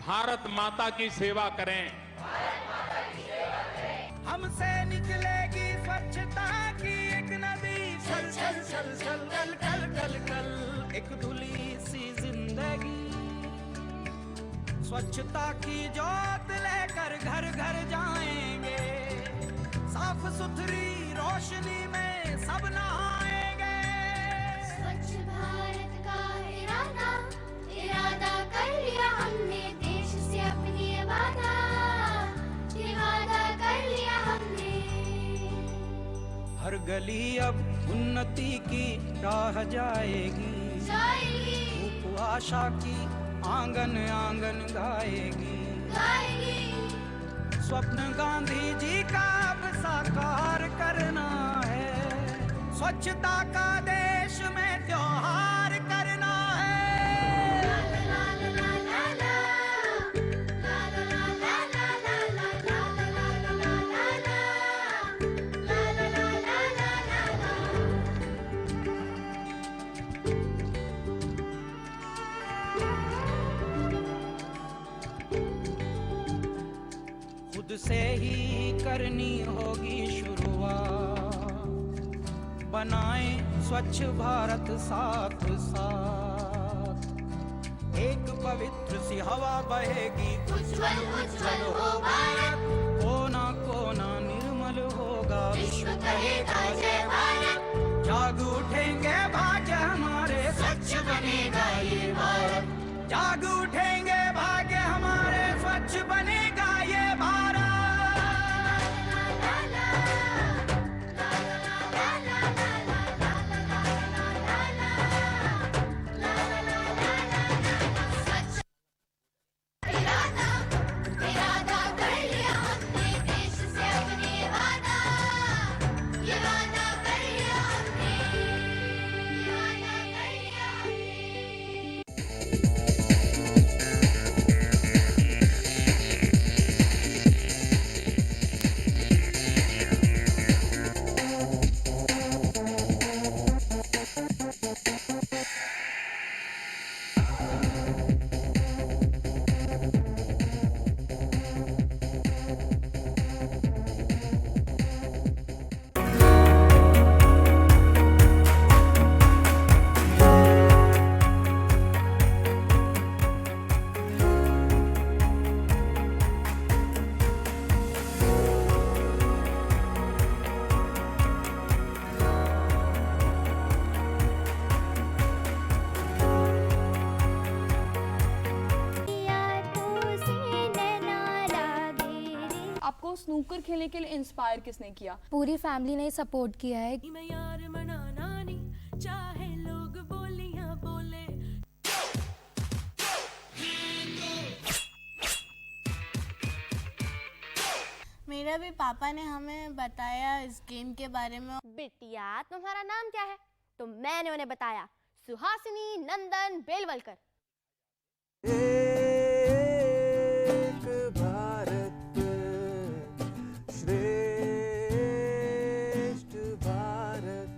भारत माता की सेवा करें। हमसे निकलेगी स्वच्छता की एक नदी, चल चल चल चल कल कल कल कल एक धुली सी जिंदगी। स्वच्छता की जोत लेकर घर घर जाएंगे, साफ सुथरी रोशनी में सब नहाएंगे। स्वच्छ भारत का इरादा इरादा कर लिया हमने, देश से अपनी वादा कर लिया हमने। हर गली अब उन्नति की राह जाएगी, धूप आशा की आंगन आंगन गाएगी। स्वप्न गांधी जी का अब साकार करना है, स्वच्छता का देश में त्योहार करना है। खुद से ही करनी होगी शुरुआत, बनाएं स्वच्छ भारत साथ साथ। एक पवित्र सी हवा बहेगी, उज्जवल उज्जवल हो भारत, कोना कोना निर्मल होगा, विश्व कहेगा जय भारत। जाग उठेंगे भाग्य हमारे, स्वच्छ बनेगा ये भारत। जाग उठेंगे भाग्य हमारे, स्वच्छ बनेगा ये भारत। आपको स्नूकर खेलने के लिए इंस्पायर किसने किया? पूरी फैमिली ने सपोर्ट किया है। मैं यार मनाना नहीं, चाहे लोग बोलियां बोले। मेरा भी पापा ने हमें बताया इस गेम के बारे में। बिटिया तुम्हारा नाम क्या है? तो मैंने उन्हें बताया, सुहासिनी नंदन बेलवलकर। एक भारत श्रेष्ठ भारत।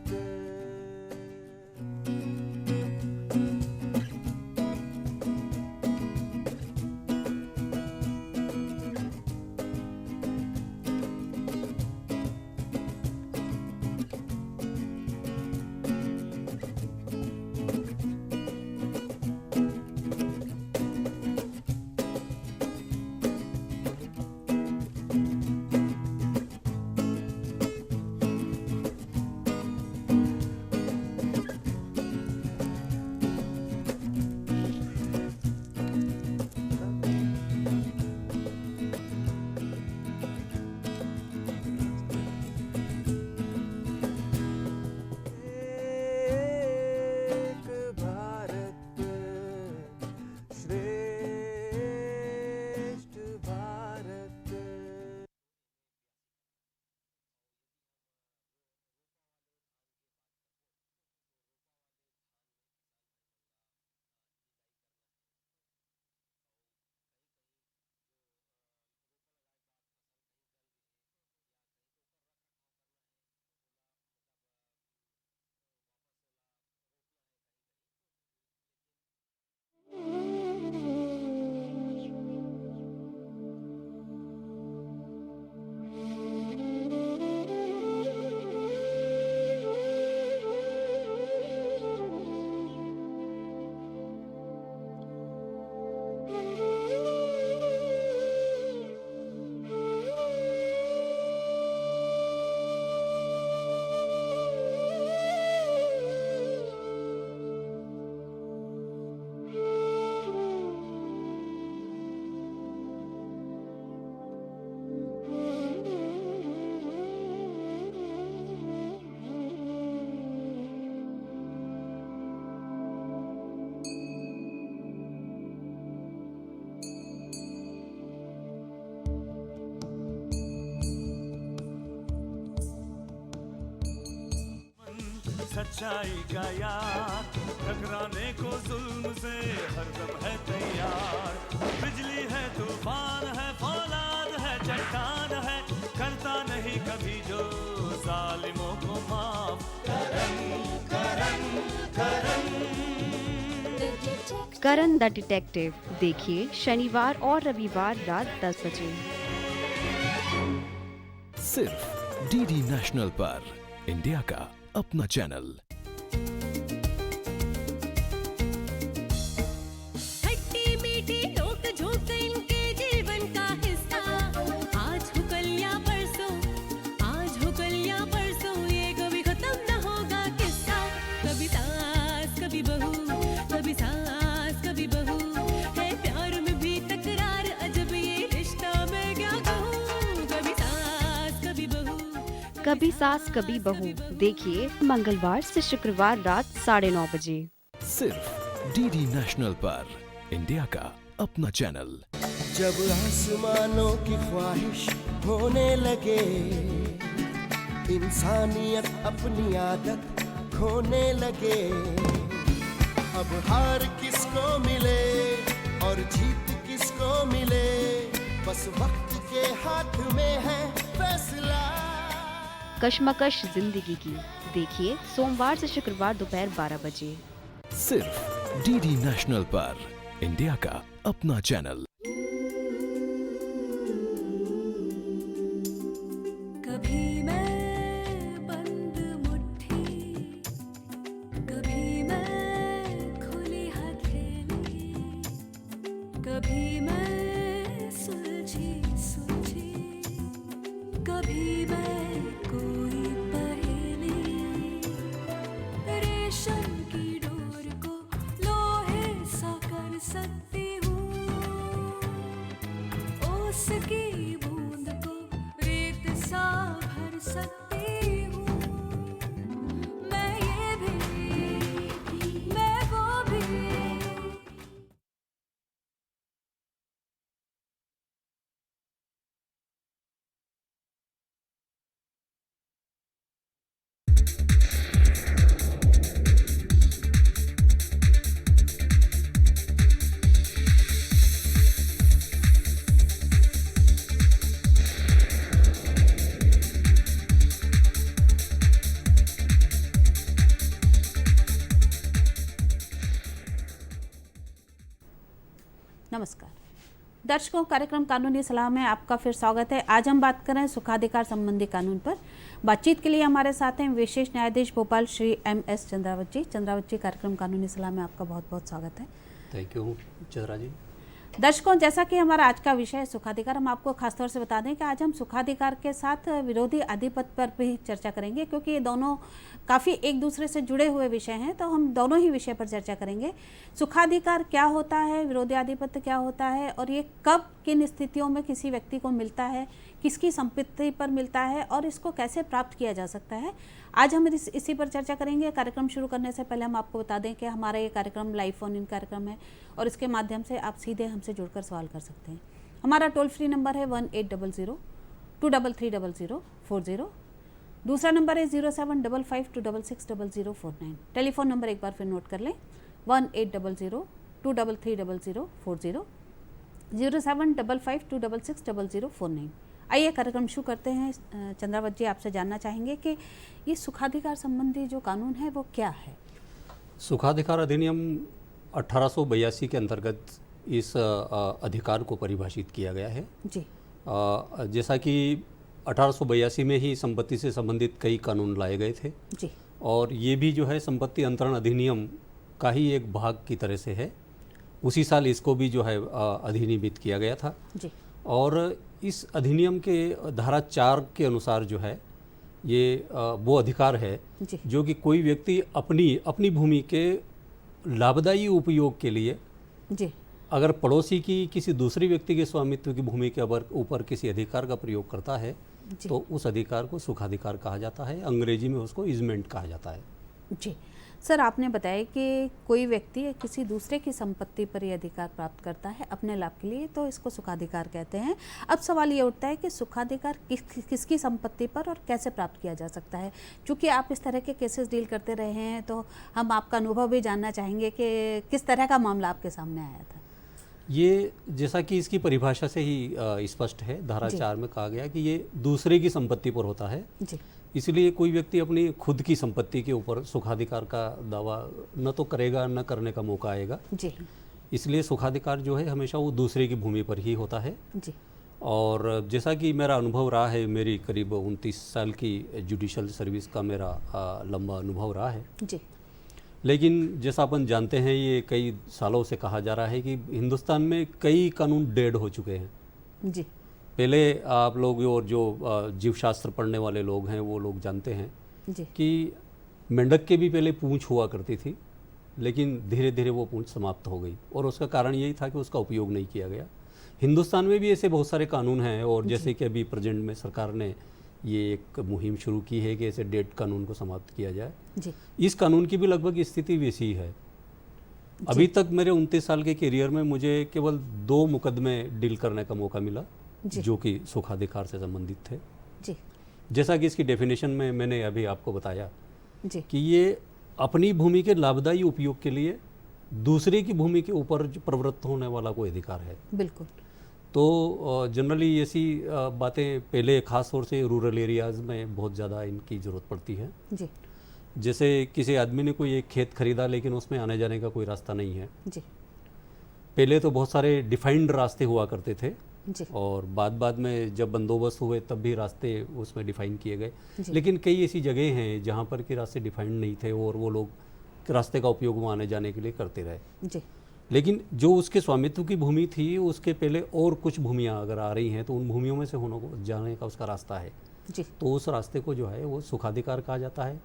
सच्चाई का यार, टकराने को जुल्म से हरदम है तैयार। बिजली है, तूफान है, फौलाद है, चट्टान है, करता नहीं कभी जो जालिमों को माफ। करण द डिटेक्टिव देखिए शनिवार और रविवार रात 10 बजे सिर्फ डीडी नेशनल पर, इंडिया का अपना चैनल। खट्टी मीठी नोक झोंक इनके जीवन का हिस्सा, आज हो कल या परसों, आज हो कल या परसों, ये कभी खत्म न होगा किस्सा। कभी सास कभी बहू, कभी सास कभी बहू, है प्यार में भी तकरार, अजब ये रिश्ता मैं क्या कहूँ। कभी सास कभी बहू, कभी सास कभी बहू देखिए मंगलवार से शुक्रवार रात 9:30 बजे सिर्फ डीडी नेशनल पर, इंडिया का अपना चैनल। जब आसमानों की ख्वाहिश होने लगे, इंसानियत अपनी आदत खोने लगे, अब हार किसको मिले और जीत किसको मिले, बस वक्त के हाथ में है फैसला। कश्मकश जिंदगी की देखिए सोमवार से शुक्रवार दोपहर 12 बजे सिर्फ डीडी नेशनल पर, इंडिया का अपना चैनल। कभी मैं बंद मुट्ठी, कभी मैं खुली हथेली, कभी मैं सुलझी सुलझी, कभी मैं कोई पहेली, रेशम की डोर को लोहे सा कर सकती हूँ, ओस की बूंद को रेत सा भर सकती हूँ। मैं ये भी, मैं वो भी। नमस्कार दर्शकों, कार्यक्रम कानूनी सलाह में आपका फिर स्वागत है। आज हम बात कर रहे हैं सुखाधिकार संबंधी कानून पर। बातचीत के लिए हमारे साथ हैं विशेष न्यायाधीश भोपाल श्री MS चंद्रावत जी। चंद्रावत जी, कार्यक्रम कानूनी सलाह में आपका बहुत बहुत स्वागत है। थैंक यू चंद्रा जी। दर्शकों, जैसा कि हमारा आज का विषय है सुखाधिकार, हम आपको खासतौर से बता दें कि आज हम सुखाधिकार के साथ विरोधी आधिपत्य पर भी चर्चा करेंगे, क्योंकि ये दोनों काफ़ी एक दूसरे से जुड़े हुए विषय हैं, तो हम दोनों ही विषय पर चर्चा करेंगे। सुखाधिकार क्या होता है, विरोधी आधिपत्य क्या होता है, और ये कब किन स्थितियों में किसी व्यक्ति को मिलता है, किसकी संपत्ति पर मिलता है, और इसको कैसे प्राप्त किया जा सकता है। आज हम इसी पर चर्चा करेंगे। कार्यक्रम शुरू करने से पहले हम आपको बता दें कि हमारा ये कार्यक्रम लाइव फोन इन कार्यक्रम है, और इसके माध्यम से आप सीधे हमसे जुड़कर सवाल कर सकते हैं। हमारा टोल फ्री नंबर है 1800-233-0040। दूसरा नंबर है 0755-266-0049। टेलीफोन नंबर एक बार फिर नोट कर लें, 1800-233-0040, 0755-266-0049। आइए कार्यक्रम शुरू करते हैं। चंद्रावत जी, आपसे जानना चाहेंगे कि ये सुखाधिकार संबंधी जो कानून है वो क्या है। सुखाधिकार अधिनियम 1882 के अंतर्गत इस अधिकार को परिभाषित किया गया है जी। जैसा कि 1882 में ही संपत्ति से संबंधित कई कानून लाए गए थे जी, और ये भी जो है संपत्ति अंतरण अधिनियम का ही एक भाग की तरह से है। उसी साल इसको भी जो है अधिनियमित किया गया था जी। और इस अधिनियम के धारा 4 के अनुसार जो है ये वो अधिकार है जो कि कोई व्यक्ति अपनी भूमि के लाभदायी उपयोग के लिए जी, अगर पड़ोसी की किसी दूसरे व्यक्ति के स्वामित्व की भूमि के ऊपर किसी अधिकार का प्रयोग करता है तो उस अधिकार को सुखाधिकार कहा जाता है। अंग्रेजी में उसको इजमेंट कहा जाता है जी। सर, आपने बताया कि कोई व्यक्ति किसी दूसरे की संपत्ति पर ये अधिकार प्राप्त करता है अपने लाभ के लिए, तो इसको सुखाधिकार कहते हैं। अब सवाल ये उठता है कि सुखाधिकार किसकी संपत्ति पर और कैसे प्राप्त किया जा सकता है? क्योंकि आप इस तरह के केसेस डील करते रहे हैं, तो हम आपका अनुभव भी जानना चाहेंगे कि किस तरह का मामला आपके सामने आया था। ये जैसा कि इसकी परिभाषा से ही स्पष्ट है, धारा 4 में कहा गया कि ये दूसरे की संपत्ति पर होता है जी। इसलिए कोई व्यक्ति अपनी खुद की संपत्ति के ऊपर सुखाधिकार का दावा न तो करेगा न करने का मौका आएगा जी। इसलिए सुखाधिकार जो है हमेशा वो दूसरे की भूमि पर ही होता है जी। और जैसा कि मेरा अनुभव रहा है, मेरी करीब 29 साल की जुडिशल सर्विस का मेरा लंबा अनुभव रहा है जी। लेकिन जैसा अपन जानते हैं, ये कई सालों से कहा जा रहा है कि हिंदुस्तान में कई कानून डेड हो चुके हैं जी। पहले आप लोग और जो जीवशास्त्र पढ़ने वाले लोग हैं वो लोग जानते हैं जी। कि मेंढक के भी पहले पूंछ हुआ करती थी, लेकिन धीरे धीरे वो पूंछ समाप्त हो गई और उसका कारण यही था कि उसका उपयोग नहीं किया गया। हिंदुस्तान में भी ऐसे बहुत सारे कानून हैं और जैसे कि अभी प्रेजेंट में सरकार ने ये एक मुहिम शुरू की है कि ऐसे डेड कानून को समाप्त किया जाए जी। इस कानून की भी लगभग स्थिति वैसी ही है। अभी तक मेरे 29 साल के करियर में मुझे केवल 2 मुकदमे डील करने का मौका मिला जो कि सुखाधिकार से संबंधित थे जी। जैसा कि इसकी डेफिनेशन में मैंने अभी आपको बताया जी। कि ये अपनी भूमि के लाभदायी उपयोग के लिए दूसरे की भूमि के ऊपर प्रवृत्त होने वाला कोई अधिकार है। बिल्कुल। तो जनरली ऐसी बातें पहले खास तौर से रूरल एरियाज़ में बहुत ज़्यादा इनकी ज़रूरत पड़ती है जी। जैसे किसी आदमी ने कोई एक खेत खरीदा लेकिन उसमें आने जाने का कोई रास्ता नहीं है जी। पहले तो बहुत सारे डिफाइंड रास्ते हुआ करते थे जी। और बाद में जब बंदोबस्त हुए तब भी रास्ते उसमें डिफाइन किए गए, लेकिन कई ऐसी जगह हैं जहाँ पर कि रास्ते डिफाइंड नहीं थे और वो लोग रास्ते का उपयोग वहाँ आने जाने के लिए करते रहे जी। लेकिन जो उसके स्वामित्व की भूमि थी उसके पहले और कुछ भूमियाँ अगर आ रही हैं तो उन भूमियों में से होने को जाने का उसका रास्ता है जी। तो उस रास्ते को जो है वो सुखाधिकार कहा जाता है।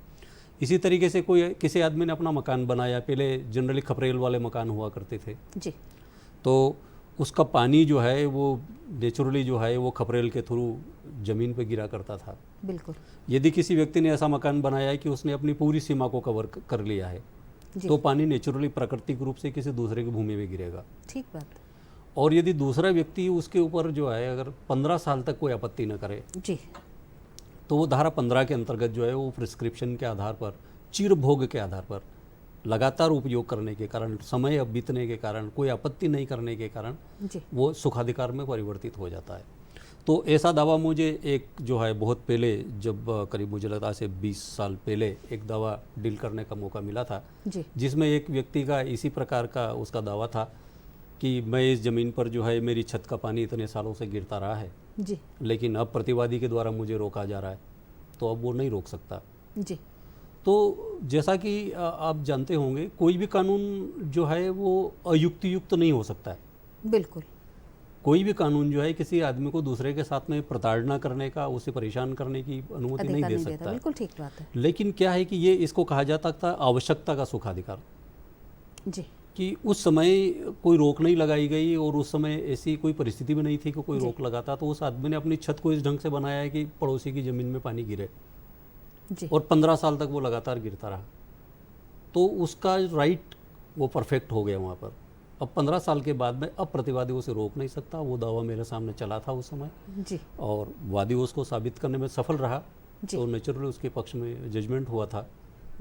इसी तरीके से कोई किसी आदमी ने अपना मकान बनाया, पहले जनरली खपरेल वाले मकान हुआ करते थे जी। तो उसका पानी जो है वो नेचुरली जो है वो खपरेल के थ्रू ज़मीन पे गिरा करता था। बिल्कुल। यदि किसी व्यक्ति ने ऐसा मकान बनाया है कि उसने अपनी पूरी सीमा को कवर कर लिया है तो पानी नेचुरली प्राकृतिक रूप से किसी दूसरे की भूमि में गिरेगा। ठीक बात। और यदि दूसरा व्यक्ति उसके ऊपर जो है अगर 15 साल तक कोई आपत्ति न करे जी तो वो धारा 15 के अंतर्गत जो है वो प्रिस्क्रिप्शन के आधार पर, चिरभोग के आधार पर, लगातार उपयोग करने के कारण, समय अब बीतने के कारण, कोई आपत्ति नहीं करने के कारण वो सुखाधिकार में परिवर्तित हो जाता है। तो ऐसा दावा मुझे एक जो है बहुत पहले, जब करीब मुझे लगता है 20 साल पहले एक दावा डील करने का मौका मिला था जिसमें एक व्यक्ति का इसी प्रकार का उसका दावा था कि मैं इस ज़मीन पर जो है मेरी छत का पानी इतने सालों से गिरता रहा है जी। लेकिन अब प्रतिवादी के द्वारा मुझे रोका जा रहा है तो अब वो नहीं रोक सकता जी। तो जैसा कि आप जानते होंगे कोई भी कानून जो है वो अयुक्तियुक्त नहीं हो सकता है। बिल्कुल। कोई भी कानून जो है किसी आदमी को दूसरे के साथ में प्रताड़ना करने का, उसे परेशान करने की अनुमति नहीं दे सकता। बिल्कुल ठीक बात है। लेकिन क्या है कि ये इसको कहा जाता था आवश्यकता का सुखाधिकार जी। कि उस समय कोई रोक नहीं लगाई गई और उस समय ऐसी कोई परिस्थिति भी नहीं थी कि कोई रोक लगाता, तो उस आदमी ने अपनी छत को इस ढंग से बनाया है कि पड़ोसी की ज़मीन में पानी गिरे जी। और 15 साल तक वो लगातार गिरता रहा तो उसका राइट वो परफेक्ट हो गया वहाँ पर। अब 15 साल के बाद में अब प्रतिवादी उसे रोक नहीं सकता। वो दावा मेरे सामने चला था उस समय जी। और वादी उसको साबित करने में सफल रहा तो नेचुरली उसके पक्ष में जजमेंट हुआ था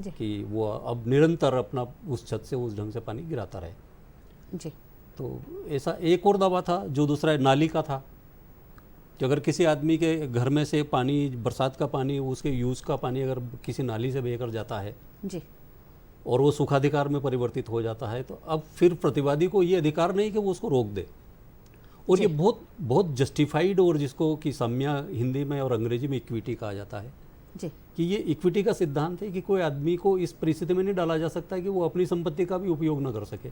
कि वो अब निरंतर अपना उस छत से उस ढंग से पानी गिराता रहे जी। तो ऐसा एक और दावा था जो दूसरा नाली का था कि अगर किसी आदमी के घर में से पानी, बरसात का पानी, उसके यूज़ का पानी अगर किसी नाली से बहकर जाता है जी और वो सुखाधिकार में परिवर्तित हो जाता है तो अब फिर प्रतिवादी को ये अधिकार नहीं कि वो उसको रोक दे। और ये बहुत जस्टिफाइड और जिसको कि साम्या हिंदी में और अंग्रेजी में इक्विटी कहा जाता है जी कि ये इक्विटी का सिद्धांत है कि कोई आदमी को इस परिस्थिति में नहीं डाला जा सकता कि वो अपनी संपत्ति का भी उपयोग न कर सके।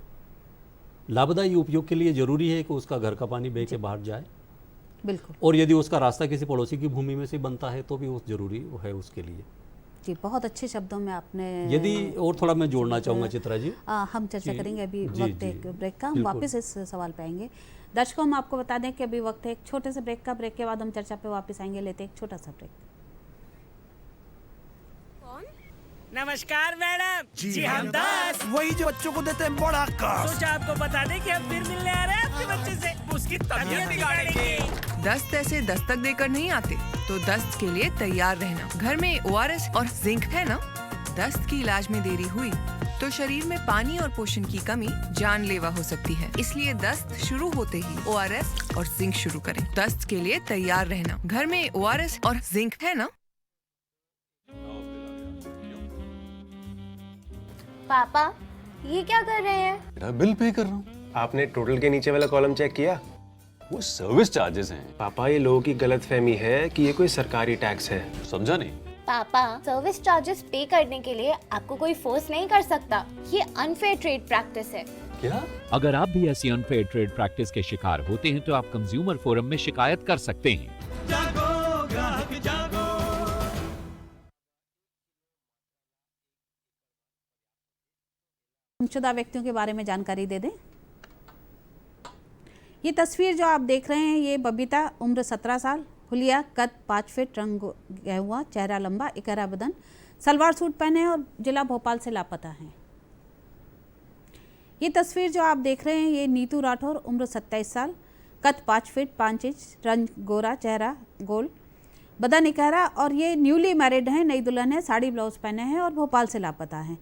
लाभदायी उपयोग के लिए जरूरी है कि उसका घर का पानी बह के बाहर जाए। बिल्कुल। और यदि उसका रास्ता किसी पड़ोसी की भूमि में से बनता है तो भी वो जरूरी है उसके लिए। जी, बहुत अच्छे शब्दों में आपने। यदि और थोड़ा मैं जोड़ना चाहूँगा चित्रा जी, हम चर्चा करेंगे अभी वक्त एक ब्रेक का, हम वापस इस सवाल पे आएंगे। दर्शकों, हम आपको बता दें कि अभी वक्त है एक छोटे से ब्रेक का। ब्रेक के बाद हम चर्चा पे वापस आएंगे। लेते एक छोटा सा ब्रेक। नमस्कार मैडम। जी हम 10। वही जो बच्चों को देते हैं बड़ा काश। सोचा आपको बता दें कि हम फिर मिलने आ रहे हैं आपके बच्चे से। उसकी तबीयत बिगाड़ेंगे। दस्त ऐसे दस्तक देकर नहीं आते, तो दस्त के लिए तैयार रहना। घर में ORS और जिंक है ना? दस्त की इलाज में देरी हुई तो शरीर में पानी और पोषण की कमी जानलेवा हो सकती है। इसलिए दस्त शुरू होते ही ORS और जिंक शुरू करें। दस्त के लिए तैयार रहना। घर में ORS और जिंक है ना? पापा ये क्या कर रहे हैं? मेरा बिल पे कर रहा हूँ। आपने टोटल के नीचे वाला कॉलम चेक किया? वो सर्विस चार्जेस हैं। पापा ये लोगों की गलतफहमी है कि ये कोई सरकारी टैक्स है। समझा नहीं? पापा सर्विस चार्जेस पे करने के लिए आपको कोई फोर्स नहीं कर सकता। ये अनफेयर ट्रेड प्रैक्टिस है। क्या? अगर आप भी ऐसी अनफेयर ट्रेड प्रैक्टिस के शिकार होते हैं तो आप कंज्यूमर फोरम में शिकायत कर सकते हैं। जागो ग्राहक जागो। गुमशुदा व्यक्तियों के बारे में जानकारी दे दें। ये तस्वीर जो आप देख रहे हैं, ये बबीता, उम्र 17 साल, हुलिया, कद 5 फीट, रंग गया हुआ, चेहरा लंबा, इकरा बदन, सलवार सूट पहने और जिला भोपाल से लापता हैं। ये तस्वीर जो आप देख रहे हैं, ये नीतू राठौर, उम्र 27 साल, कद 5 फीट 5 इंच, रंग गोरा, चेहरा गोल, बदन इकहरा और ये न्यूली मैरिड हैं, नई दुल्हन है, साड़ी ब्लाउज पहने हैं और भोपाल से लापता हैं।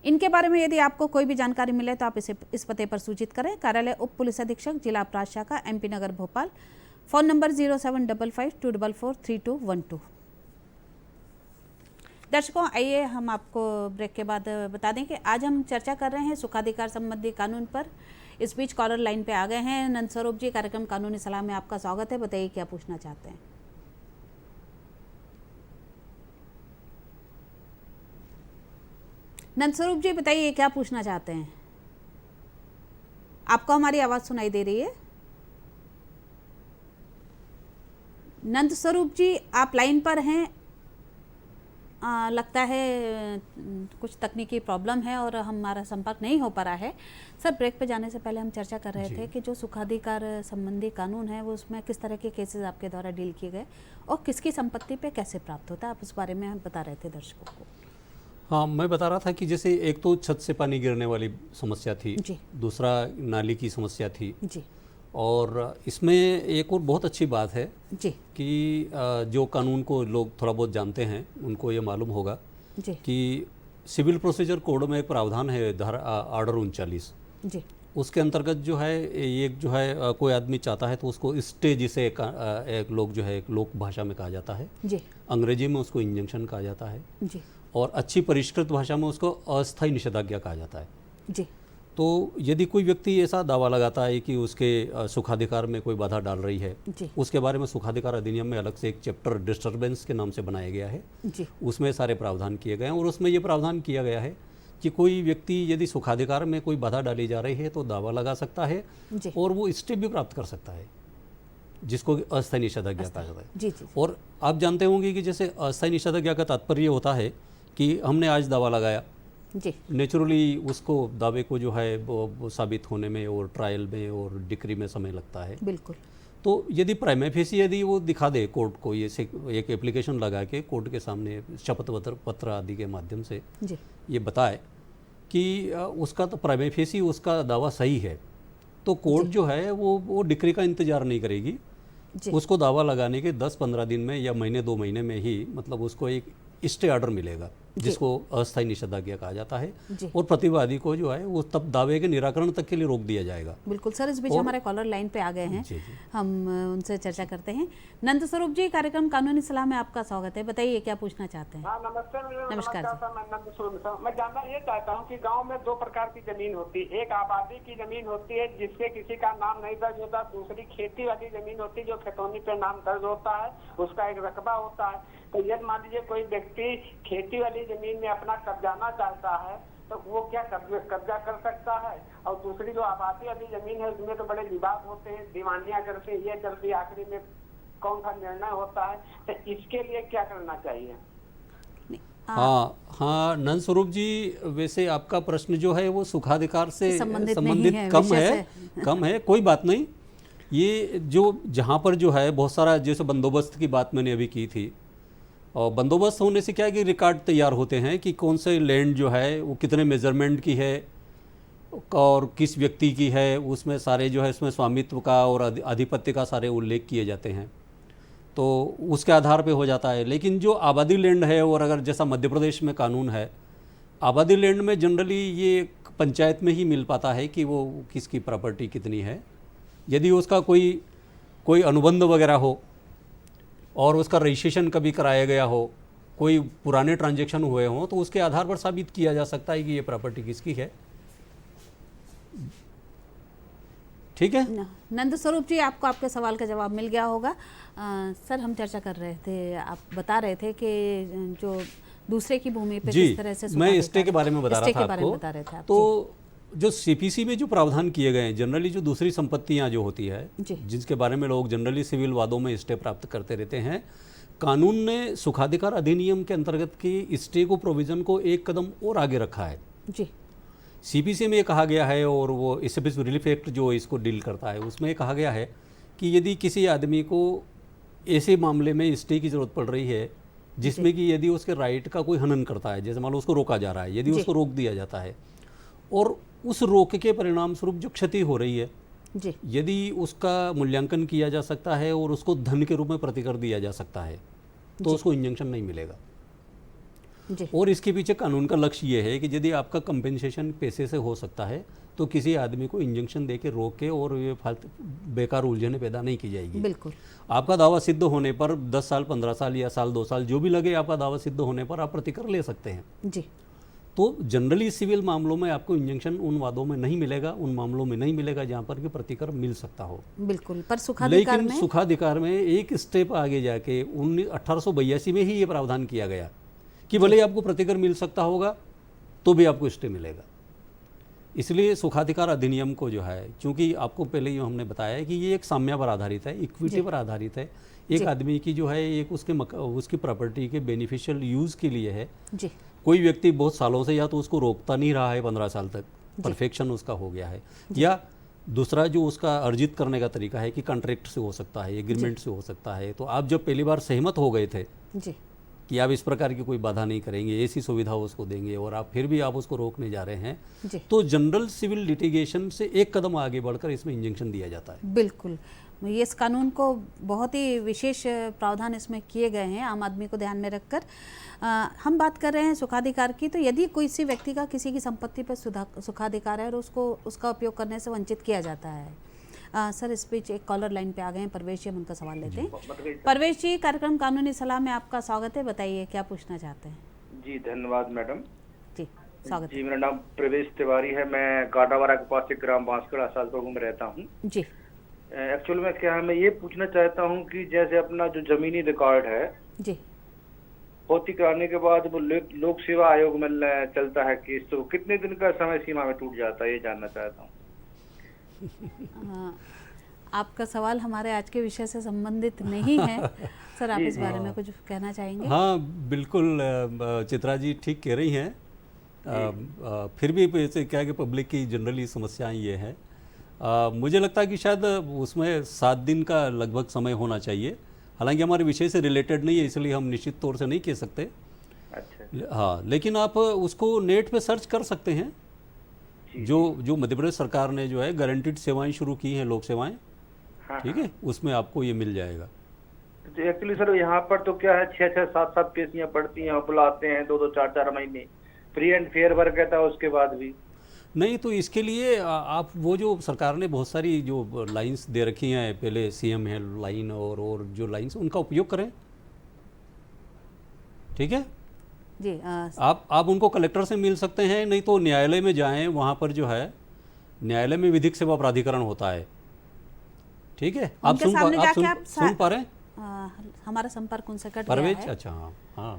इनके बारे में यदि आपको कोई भी जानकारी मिले तो आप इस पते पर सूचित करें। कार्यालय उप पुलिस अधीक्षक, जिला अपराध शाखा, MP नगर भोपाल। Phone number 0755-244-3212। दर्शकों, आइए हम आपको ब्रेक के बाद बता दें कि आज हम चर्चा कर रहे हैं सुखाधिकार संबंधी कानून पर। इस बीच कॉलर लाइन पे आ गए हैं नंद स्वरूप जी। कार्यक्रम कानूनी सलाह में आपका स्वागत है। बताइए क्या पूछना चाहते हैं। नंद स्वरूप जी बताइए क्या पूछना चाहते हैं। आपको हमारी आवाज़ सुनाई दे रही है? नंद स्वरूप जी आप लाइन पर हैं। लगता है कुछ तकनीकी प्रॉब्लम है और हमारा संपर्क नहीं हो पा रहा है। सर, ब्रेक पे जाने से पहले हम चर्चा कर रहे थे कि जो सुखाधिकार संबंधी कानून है वो उसमें किस तरह के केसेस आपके द्वारा डील किए गए और किसकी संपत्ति पे कैसे प्राप्त होता है, आप उस बारे में हम बता रहे थे दर्शकों को। हाँ, मैं बता रहा था कि जैसे एक तो छत से पानी गिरने वाली समस्या थी, दूसरा नाली की समस्या थी जी। और इसमें एक और बहुत अच्छी बात है जी कि जो कानून को लोग थोड़ा बहुत जानते हैं उनको ये मालूम होगा जी कि सिविल प्रोसीजर कोड में एक प्रावधान है, धारा आर्डर 39 जी। उसके अंतर्गत जो है ये जो है कोई आदमी चाहता है तो उसको स्टे, जिसे एक लोग जो है एक लोक भाषा में कहा जाता है जी, अंग्रेजी में उसको इंजंक्शन कहा जाता है जी, और अच्छी परिष्कृत भाषा में उसको अस्थायी निषेधाज्ञा कहा जाता है जी। तो यदि कोई व्यक्ति ऐसा दावा लगाता है कि उसके सुखाधिकार में कोई बाधा डाल रही है जी, उसके बारे में सुखाधिकार अधिनियम में अलग से एक चैप्टर डिस्टर्बेंस के नाम से बनाया गया है जी। उसमें सारे प्रावधान किए गए हैं और उसमें ये प्रावधान किया गया है कि कोई व्यक्ति यदि सुखाधिकार में कोई बाधा डाली जा रही है तो दावा लगा सकता है और वो स्टे भी प्राप्त कर सकता है, जिसको अस्थायी निषेधाज्ञा कहा जाता है जी, जी। और आप जानते होंगे कि जैसे अस्थायी निषेधाज्ञा का तात्पर्य होता है कि हमने आज दावा लगाया जी, नेचुरली उसको दावे को जो है वो साबित होने में और ट्रायल में और डिक्री में समय लगता है। बिल्कुल। तो यदि प्राइमा फेसी यदि वो दिखा दे कोर्ट को, ये से एक एप्लीकेशन लगा के कोर्ट के सामने शपथ पत्र आदि के माध्यम से जी, ये बताए कि उसका तो प्राइमा फेसी उसका दावा सही है, तो कोर्ट जो है वो डिक्री का इंतजार नहीं करेगी। उसको दावा लगाने के 10-15 दिन में या महीने 2 महीने में ही मतलब उसको एक स्टे ऑर्डर मिलेगा, जिसको अस्थायी निषेधाज्ञा कहा जाता है और प्रतिवादी को जो है वो तब दावे के निराकरण तक के लिए रोक दिया जाएगा। बिल्कुल सर, इस बीच हमारे कॉलर लाइन पे आ गए हैं, हम उनसे चर्चा करते हैं। नंद स्वरूप जी, कार्यक्रम कानूनी सलाह में आपका स्वागत है। बताइए क्या पूछना चाहते हैं। नमस्कार। नमस्कार मैं नंद स्वरूप, मैं जानना ये चाहता हूँ कि गाँव में 2 प्रकार की जमीन होती है। एक आबादी की जमीन होती है जिससे किसी का नाम नहीं दर्ज होता, दूसरी खेती वाली जमीन होती है जो खेतौनी पे नाम दर्ज होता है, उसका एक रकबा होता है। तो यदि मान लीजिए कोई व्यक्ति खेती वाली जमीन में अपना कब्जाना चाहता है तो वो क्या कब्जा कर सकता है? और दूसरी जो आबादी वाली जमीन है उसमें तो बड़े विवाद होते हैं, दीवानियां करते हैं, ये करते, आखिरी में कौन सा निर्णय होता है, तो इसके लिए क्या करना चाहिए? हाँ, नंद स्वरूप जी, वैसे आपका प्रश्न जो है वो सुखाधिकार से संबंधित कम है, कोई बात नहीं। ये जो जहाँ पर जो है बहुत सारा जैसे बंदोबस्त की बात मैंने अभी की थी, और बंदोबस्त होने से क्या है कि रिकॉर्ड तैयार होते हैं कि कौन से लैंड जो है वो कितने मेजरमेंट की है और किस व्यक्ति की है, उसमें सारे जो है इसमें स्वामित्व का और आधिपत्य का सारे उल्लेख किए जाते हैं, तो उसके आधार पे हो जाता है। लेकिन जो आबादी लैंड है, और अगर जैसा मध्य प्रदेश में कानून है, आबादी लैंड में जनरली ये पंचायत में ही मिल पाता है कि वो किसकी प्रॉपर्टी कितनी है। यदि उसका कोई अनुबंध वगैरह हो और उसका रजिस्ट्रेशन कभी कराया गया हो, कोई पुराने ट्रांजैक्शन हुए हों, तो उसके आधार पर साबित किया जा सकता है कि ये प्रॉपर्टी किसकी है। ठीक है नंद स्वरूप जी, आपको आपके सवाल का जवाब मिल गया होगा। सर, हम चर्चा कर रहे थे, आप बता रहे थे कि जो दूसरे की भूमि पे किस तरह से मैं स्टे के बारे में बता रहा था आपको। तो जो सीपीसी में जो प्रावधान किए गए हैं, जनरली जो दूसरी संपत्तियां जो होती है जिसके बारे में लोग जनरली सिविल वादों में स्टे प्राप्त करते रहते हैं, कानून ने सुखाधिकार अधिनियम के अंतर्गत की स्टे को प्रोविजन को एक कदम और आगे रखा है जी। सीपीसी में ये कहा गया है, और वो एसएफएस रिलीफ एक्ट जो इसको डील करता है उसमें कहा गया है कि यदि किसी आदमी को ऐसे मामले में स्टे की ज़रूरत पड़ रही है जिसमें कि यदि उसके राइट का कोई हनन करता है, जैसे मान लो उसको रोका जा रहा है, यदि उसको रोक दिया जाता है और उस रोक के परिणाम स्वरूप जो क्षति हो रही है जी, यदि उसका मूल्यांकन किया जा सकता है और उसको धन के रूप में प्रतिकर दिया जा सकता है, तो उसको इंजंक्शन नहीं मिलेगा जी। और इसके पीछे कानून का लक्ष्य ये है कि यदि आपका कंपेंसेशन पैसे से हो सकता है तो किसी आदमी को इंजंक्शन दे के रोक के और ये फालतू बेकार उलझने पैदा नहीं की जाएगी। बिल्कुल। आपका दावा सिद्ध होने पर 10 साल 15 साल या साल 2 साल जो भी लगे, आपका दावा सिद्ध होने पर आप प्रतिकर ले सकते हैं जी। तो जनरली सिविल मामलों में आपको इंजंक्शन उन वादों में नहीं मिलेगा, उन मामलों में नहीं मिलेगा जहाँ पर कि प्रतिकर मिल सकता हो। बिल्कुल। पर सुखाधिकार लेकिन सुखाधिकार में एक स्टेप आगे जाके 1882 में ही ये प्रावधान किया गया कि भले ही आपको प्रतिकर मिल सकता होगा तो भी आपको स्टे मिलेगा। इसलिए सुखाधिकार अधिनियम को जो है, क्योंकि आपको पहले ही हमने बताया है कि ये एक साम्य पर आधारित है, इक्विटी पर आधारित है। एक आदमी की जो है एक उसकी प्रॉपर्टी के बेनिफिशियल यूज़ के लिए है जी। कोई व्यक्ति बहुत सालों से या तो उसको रोकता नहीं रहा है, 15 साल तक परफेक्शन उसका हो गया है, या दूसरा जो उसका अर्जित करने का तरीका है कि कॉन्ट्रैक्ट से हो सकता है, एग्रीमेंट से हो सकता है। तो आप जब पहली बार सहमत हो गए थे जी कि आप इस प्रकार की कोई बाधा नहीं करेंगे, ऐसी सुविधा उसको देंगे, और आप फिर भी आप उसको रोकने जा रहे हैं जी। तो जनरल सिविल लिटिगेशन से एक कदम आगे बढ़कर इसमें इंजंक्शन दिया जाता है। बिल्कुल। ये इस कानून को बहुत ही विशेष प्रावधान इसमें किए गए हैं आम आदमी को ध्यान में रखकर। हम बात कर रहे हैं सुखाधिकार की, तो यदि कोई सी व्यक्ति का किसी की संपत्ति पर सुखाधिकार है और उसको उसका उपयोग करने से वंचित किया जाता है। सर, इस बीच एक कॉलर लाइन पे आ गए हैं, परवेश जी, हम उनका सवाल लेते हैं। परवेश जी, कार्यक्रम कानूनी सलाह में आपका स्वागत है, बताइए क्या पूछना चाहते हैं। जी धन्यवाद मैडम जी, स्वागत जी। मेरा नाम प्रवेश तिवारी है, मैं गाडावाड़ा के पास एक ग्राम बांसकड़ा सालपुर में रहता हूँ जी। एक्चुअल में क्या है, मैं ये पूछना चाहता हूँ कि जैसे अपना जो जमीनी रिकॉर्ड है जी, भौतिक कराने के बाद वो लोक सेवा आयोग में चलता है केस, तो कितने दिन का समय सीमा में टूट जाता है, ये जानना चाहता हूँ। आपका सवाल हमारे आज के विषय से संबंधित नहीं है सर, आप इस बारे में कुछ कहना चाहेंगे? हाँ बिल्कुल, चित्रा जी ठीक कह रही हैं। फिर भी क्या है कि पब्लिक की जनरली समस्याएं ये है, मुझे लगता है कि शायद उसमें 7 दिन का लगभग समय होना चाहिए। हालांकि हमारे विषय से रिलेटेड नहीं है, इसलिए हम निश्चित तौर से नहीं कह सकते। अच्छा। हाँ, लेकिन आप उसको नेट पे सर्च कर सकते हैं। जो मध्य प्रदेश सरकार ने जो है गारंटीड सेवाएं शुरू की हैं, लोक सेवाएं, ठीक है, उसमें आपको ये मिल जाएगा। तो एक्चुअली सर यहाँ पर तो क्या है, 6-6, 7-7 पेशियां पड़ती हैं, बुलाते हैं 2-2, 4-4 महीने, फ्री एंड फेयर वर्क कहता है उसके बाद भी नहीं। तो इसके लिए आप वो जो सरकार ने बहुत सारी जो लाइंस दे रखी हैं, पहले सीएम है लाइन और जो लाइंस, उनका उपयोग करें, ठीक है जी। आप उनको कलेक्टर से मिल सकते हैं, नहीं तो न्यायालय में जाएं, वहाँ पर जो है न्यायालय में विधिक सेवा प्राधिकरण होता है, ठीक है। आप सुन पा रहे हैं? हमारा संपर्क उनसे कट गया है। अच्छा, हाँ।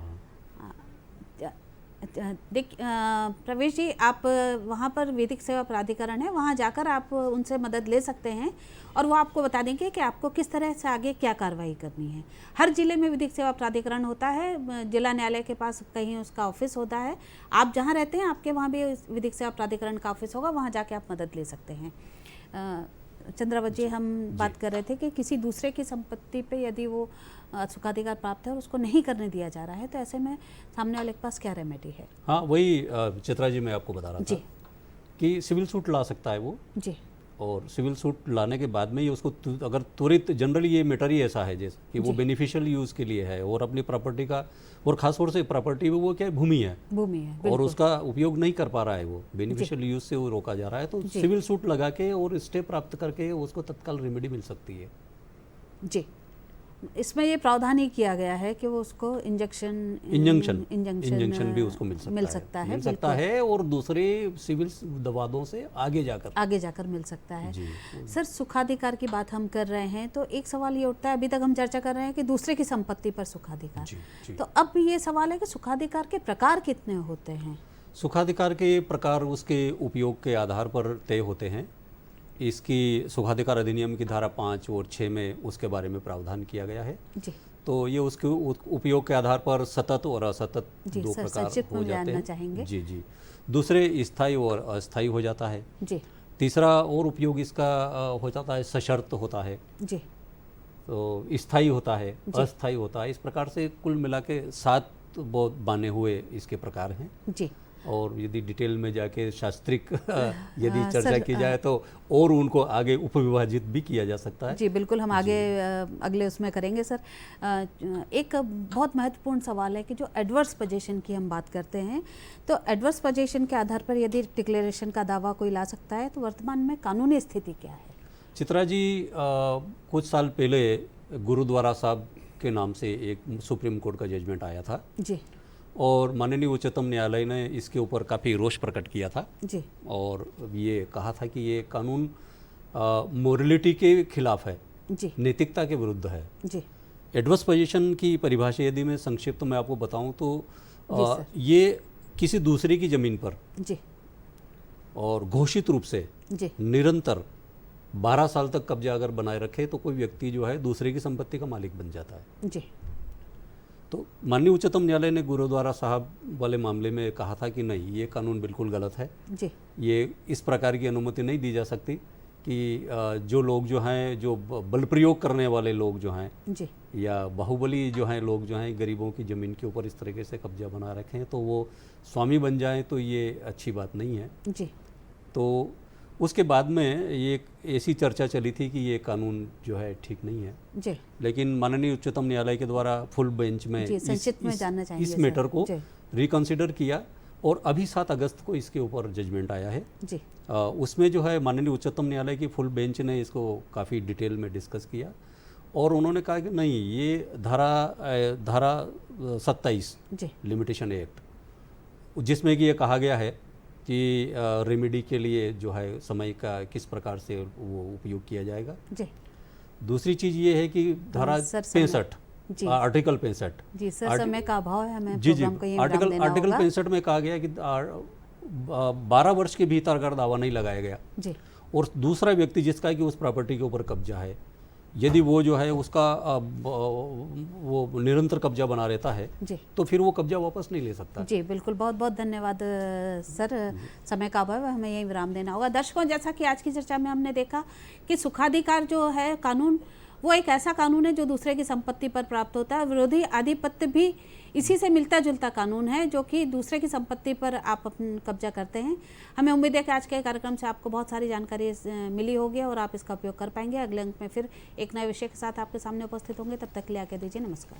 प्रवेश जी, आप वहाँ पर विधिक सेवा प्राधिकरण है, वहाँ जाकर आप उनसे मदद ले सकते हैं और वो आपको बता देंगे कि आपको किस तरह से आगे क्या कार्रवाई करनी है। हर जिले में विधिक सेवा प्राधिकरण होता है, जिला न्यायालय के पास कहीं उसका ऑफिस होता है। आप जहाँ रहते हैं आपके वहाँ भी विधिक सेवा प्राधिकरण का ऑफिस होगा, वहाँ जाके आप मदद ले सकते हैं। चंद्रावत जी, हम बात कर रहे थे कि किसी दूसरे की संपत्ति पे यदि वो सुखाधिकार प्राप्त है और उसको नहीं करने दिया जा रहा है, तो ऐसे में सामने वाले के पास क्या रेमेडी है? हाँ, वही चित्रा जी मैं आपको बता रहा था कि सिविल सूट ला सकता है वो जी, और सिविल सूट लाने के बाद में ही उसको अगर त्वरित, जनरली ये मैटर ही ऐसा है जैसे कि वो बेनिफिशियल यूज़ के लिए है और अपनी प्रॉपर्टी का, और खास तौर से प्रॉपर्टी में वो क्या है, भूमि है और उसका उपयोग नहीं कर पा रहा है, वो बेनिफिशियल यूज़ से वो रोका जा रहा है, तो सिविल सूट लगा के और स्टे प्राप्त करके उसको तत्काल रेमेडी मिल सकती है। जी, इसमें ये प्रावधान ही किया गया है कि वो उसको इंजेक्शन भी उसको मिल सकता है और दूसरे सिविल दवादों से आगे जाकर मिल सकता है। सर, सुखाधिकार की बात हम कर रहे हैं तो एक सवाल ये उठता है, अभी तक हम चर्चा कर रहे हैं कि दूसरे की संपत्ति पर सुखाधिकार, तो अब ये सवाल है कि सुखाधिकार के प्रकार कितने होते हैं? सुखाधिकार के प्रकार उसके उपयोग के आधार पर तय होते हैं। इसकी सुखाधिकार अधिनियम की धारा 5 और 6 में उसके बारे में प्रावधान किया गया है जी। तो ये उसके उपयोग के आधार पर सतत और असतत दो प्रकार हो जाते हैं जी। दूसरे स्थायी और अस्थायी हो जाता है जी। तीसरा और उपयोग इसका हो जाता है सशर्त होता है जी। तो स्थायी होता है, अस्थायी होता है, इस प्रकार से कुल मिला के 7 बहुत बाने हुए इसके प्रकार हैं जी। और यदि डिटेल में जाके शास्त्रिक यदि चर्चा की जाए तो और उनको आगे उपविभाजित भी किया जा सकता है जी। बिल्कुल, हम आगे अगले उसमें करेंगे। सर, एक बहुत महत्वपूर्ण सवाल है कि जो एडवर्स पोजीशन की हम बात करते हैं, तो एडवर्स पोजीशन के आधार पर यदि डिक्लेरेशन का दावा कोई ला सकता है, तो वर्तमान में कानूनी स्थिति क्या है? चित्रा जी, कुछ साल पहले गुरुद्वारा साहब के नाम से एक सुप्रीम कोर्ट का जजमेंट आया था जी। और माननीय उच्चतम न्यायालय ने इसके ऊपर काफ़ी रोष प्रकट किया था जी। और ये कहा था कि ये कानून मोरलिटी के खिलाफ है जी, नैतिकता के विरुद्ध है जी। एडवर्स पोजीशन की परिभाषा यदि मैं संक्षिप्त में आपको बताऊं तो ये किसी दूसरे की ज़मीन पर जी और घोषित रूप से जी निरंतर 12 साल तक कब्जा अगर बनाए रखे तो कोई व्यक्ति जो है दूसरे की संपत्ति का मालिक बन जाता है जी। तो माननीय उच्चतम न्यायालय ने गुरुद्वारा साहब वाले मामले में कहा था कि नहीं, ये कानून बिल्कुल गलत है जी। ये इस प्रकार की अनुमति नहीं दी जा सकती कि जो लोग जो हैं, जो बल प्रयोग करने वाले लोग जो हैं जी, या बाहुबली जो हैं लोग जो हैं, गरीबों की ज़मीन के ऊपर इस तरीके से कब्जा बना रखें तो वो स्वामी बन जाएं, तो ये अच्छी बात नहीं है जी। तो उसके बाद में ये ऐसी चर्चा चली थी कि ये कानून जो है ठीक नहीं है जी। लेकिन माननीय उच्चतम न्यायालय के द्वारा फुल बेंच में इस मैटर को रिकंसिडर किया और अभी 7 अगस्त को इसके ऊपर जजमेंट आया है जी। उसमें जो है माननीय उच्चतम न्यायालय की फुल बेंच ने इसको काफ़ी डिटेल में डिस्कस किया और उन्होंने कहा कि नहीं, ये धारा 27 लिमिटेशन एक्ट, जिसमें कि ये कहा गया है कि रेमेडी के लिए जो है समय का किस प्रकार से वो उपयोग किया जाएगा जी। दूसरी चीज़ ये है कि धारा 65 आर्टिकल 65 जी सर, समय का अभाव है, हमें जी आर्टिकल 65 में कहा गया कि 12 वर्ष के भीतर अगर दावा नहीं लगाया गया जी, और दूसरा व्यक्ति जिसका कि उस प्रॉपर्टी के ऊपर कब्जा है, यदि वो जो है उसका वो निरंतर कब्जा बना रहता है जी, तो फिर वो कब्जा वापस नहीं ले सकता जी। बिल्कुल, बहुत बहुत धन्यवाद सर। समय का अभाव है, हमें यही विराम देना होगा। दर्शकों, जैसा कि आज की चर्चा में हमने देखा कि सुखाधिकार जो है कानून, वो एक ऐसा कानून है जो दूसरे की संपत्ति पर प्राप्त होता है। विरोधी आधिपत्य भी इसी से मिलता जुलता कानून है, जो कि दूसरे की संपत्ति पर आप अपना कब्जा करते हैं। हमें उम्मीद है कि आज के कार्यक्रम से आपको बहुत सारी जानकारी मिली होगी और आप इसका उपयोग कर पाएंगे। अगले अंक में फिर एक नए विषय के साथ आपके सामने उपस्थित होंगे। तब तक के लिए आके दीजिए, नमस्कार।